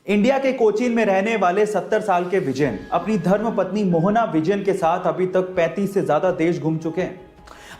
India के कोचीन में रहने वाले 70 साल के विजयन अपनी धर्म पत्नी मोहना विजयन के साथ अभी तक 35 से ज्यादा देश घूम चुके हैं।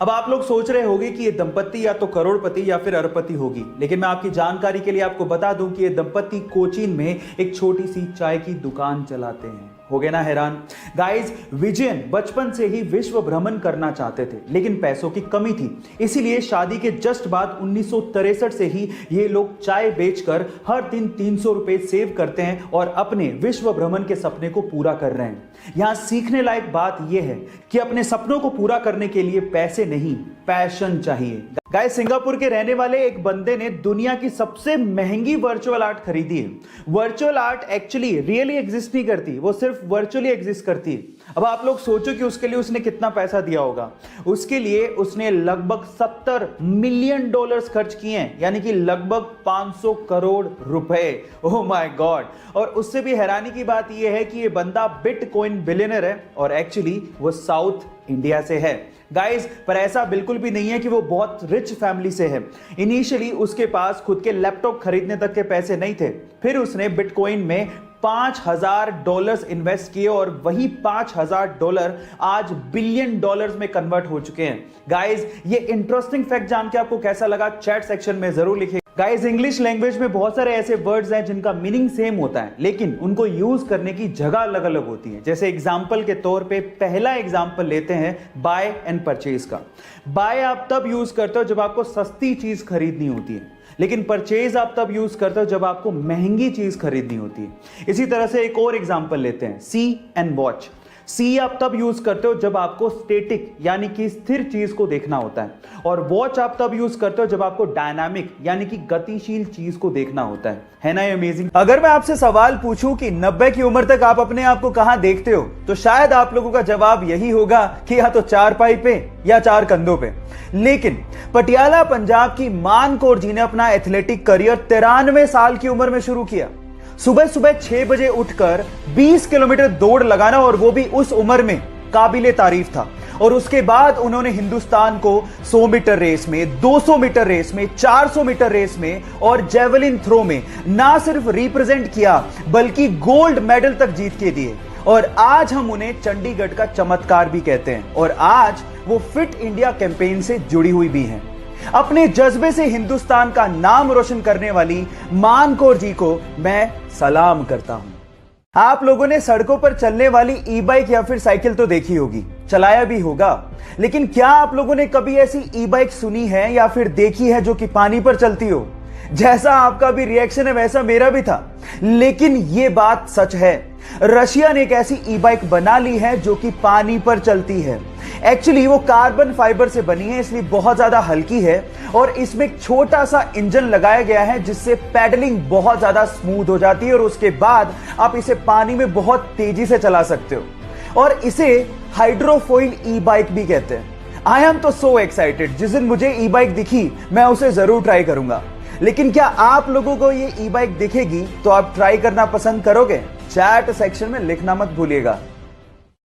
अब आप लोग सोच रहे होंगे कि ये दंपत्ति या तो करोड़पति या फिर अरबपति होगी, लेकिन मैं आपकी जानकारी के लिए आपको बता दूं कि ये दंपत्ति कोचीन में एक छोटी सी चाय की दुकान चलाते हैं। हो गए ना हैरान? गाइस, विजयन बचपन से ही विश्व भ्रमण करना चाहते थे, लेकिन पैसों की कमी थी। इसीलिए शादी के जस्ट बाद 1963 से ही ये लोग चाय बेचकर हर दिन 300 रुपए सेव करते हैं और अपने विश्व भ्रमण के सपने को पूरा कर रहे हैं। यहां सीखने लायक बात यह है कि अपने सपनों को पूरा करने के लिए पैसे नहीं, पैशन चाहिए। गाइस, सिंगापुर के रहने वाले एक बंदे ने दुनिया की सबसे महंगी वर्चुअल आर्ट खरीदी है। Virtual art actually really exist नहीं करती, वो सिर्फ वर्चुअली एग्जिस्ट करती है। अब आप लोग सोचो कि उसके लिए उसने कितना पैसा दिया होगा। उसके लिए उसने लगभग $70 मिलियन खर्च किए हैं, यानी कि लगभग 500 करोड़ रुपए। Oh my God. और उससे भी हैरानी की बात यह है कि यह बंदा बिटकॉइन बिलियनर है और एक्चुअली वो साउथ इंडिया से है। गाइस, पर ऐसा बिल्कुल भी नहीं है कि वो बहुत रिच फैमिली से है। इनिशियली उसके पास खुद के लैपटॉप खरीदने तक के पैसे नहीं थे, फिर उसने बिटकॉइन में $5000 इन्वेस्ट किए और वही $5000 आज $बिलियन में कन्वर्ट हो चुके हैं। गाइस, ये इंटरेस्टिंग फैक्ट जान के आपको कैसा लगा चैट सेक्शन में जरूर लिखिए। गाइस, इंग्लिश लैंग्वेज में बहुत सारे ऐसे वर्ड्स हैं जिनका मीनिंग सेम होता है, लेकिन उनको यूज करने की जगह अलग अलग होती है। जैसे एग्जांपल के तौर पे पहला एग्जांपल लेते हैं बाय एंड परचेज का। बाय आप तब यूज करते हो जब आपको सस्ती चीज खरीदनी होती है, लेकिन परचेज आप तब यूज करते हो जब आपको महंगी चीज खरीदनी होती है। इसी तरह से एक और एग्जांपल लेते हैं सी एंड वॉच। सी आप तब यूज करते हो जब आपको स्टैटिक यानी कि स्थिर चीज को देखना होता है, और वॉच आप तब यूज करते हो जब आपको डायनामिक यानी कि गतिशील चीज को देखना होता है ना? ये अमेजिंग। अगर मैं आपसे सवाल पूछूं कि 90 की उम्र तक आप अपने आप को कहां देखते हो, तो शायद आप लोगों का जवाब यही होगा कि या तो चारपाई पे या चार कंधों पे। लेकिन पटियाला पंजाब की मान कौर जी ने अपना एथलेटिक करियर 93 साल की उम्र में शुरू किया। सुबह सुबह 6 बजे उठकर 20 किलोमीटर दौड़ लगाना, और वो भी उस उम्र में, काबिले तारीफ था। और उसके बाद उन्होंने हिंदुस्तान को 100 मीटर रेस में, 200 मीटर रेस में, 400 मीटर रेस में और जेवलिन थ्रो में ना सिर्फ रिप्रेजेंट किया बल्कि गोल्ड मेडल तक जीत के दिए। और आज हम उन्हें चंडीगढ़ का चमत्कार भी कहते हैं, और आज वो फिट इंडिया कैंपेन से जुड़ी हुई भी हैं। अपने जज्बे से हिंदुस्तान का नाम रोशन करने वाली मान कौर जी को मैं सलाम करता हूं। आप लोगों ने सड़कों पर चलने वाली ई बाइक या फिर साइकिल तो देखी होगी, चलाया भी होगा, लेकिन क्या आप लोगों ने कभी ऐसी ई बाइक सुनी है या फिर देखी है जो कि पानी पर चलती हो? जैसा आपका भी रिएक्शन है वैसा मेरा भी था, लेकिन यह बात सच है। रशिया ने एक ऐसी ई बाइक बना ली है जो कि पानी पर चलती है। एक्चुअली वो कार्बन फाइबर से बनी है, इसलिए बहुत ज्यादा हल्की है, और इसमें एक छोटा सा इंजन लगाया गया है जिससे पैडलिंग बहुत ज्यादा स्मूथ हो जाती है, और उसके बाद आप इसे पानी में बहुत तेजी से चला सकते हो। और इसे हाइड्रोफोइल ई बाइक भी कहते हैं। आई एम तो सो एक्साइटेड, जिस दिन मुझे ई बाइक दिखी मैं उसे जरूर ट्राई करूंगा। लेकिन क्या आप लोगों को ये ई बाइक दिखेगी तो आप ट्राई करना पसंद करोगे? चैट सेक्शन में लिखना मत भूलिएगा।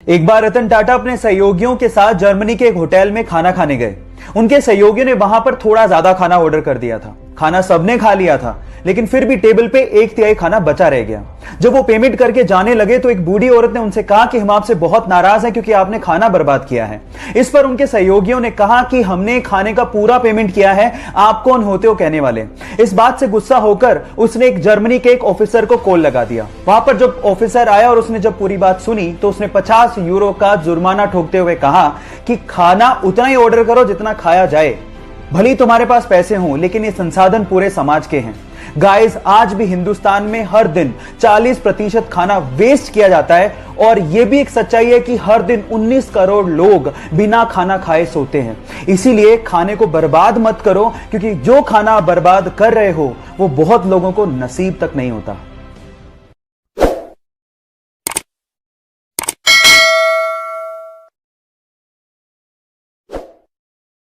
एक बार रतन टाटा अपने सहयोगियों के साथ जर्मनी के एक होटल में खाना खाने गए। उनके सहयोगियों ने वहां पर थोड़ा ज्यादा खाना ऑर्डर कर दिया था। खाना सबने खा लिया था, लेकिन फिर भी टेबल पे 1/3 खाना बचा रह गया। जब वो पेमेंट करके जाने लगे तो एक बूढ़ी औरत ने उनसे कहा कि हम आपसे बहुत नाराज हैं क्योंकि आपने खाना बर्बाद किया है। इस पर उनके सहयोगियों ने कहा कि हमने खाने का पूरा पेमेंट किया है, आप कौन होते हो कहने वाले। इस बात से गुस्सा होकर उसने एक जर्मनी के एक ऑफिसर को कॉल लगा दिया। वहां पर जब ऑफिसर आया और उसने जब पूरी बात सुनी तो उसने 50 यूरो का जुर्माना ठोकते हुए कहा कि खाना उतना ही ऑर्डर करो जितना खाया जाए। भले तुम्हारे पास पैसे हों, लेकिन ये संसाधन पूरे समाज के हैं। गाइस, आज भी हिंदुस्तान में हर दिन 40% खाना वेस्ट किया जाता है, और यह भी एक सच्चाई है कि हर दिन 19 करोड़ लोग बिना खाना खाए सोते हैं। इसीलिए खाने को बर्बाद मत करो, क्योंकि जो खाना बर्बाद कर रहे हो वो बहुत लोगों को नसीब तक नहीं होता।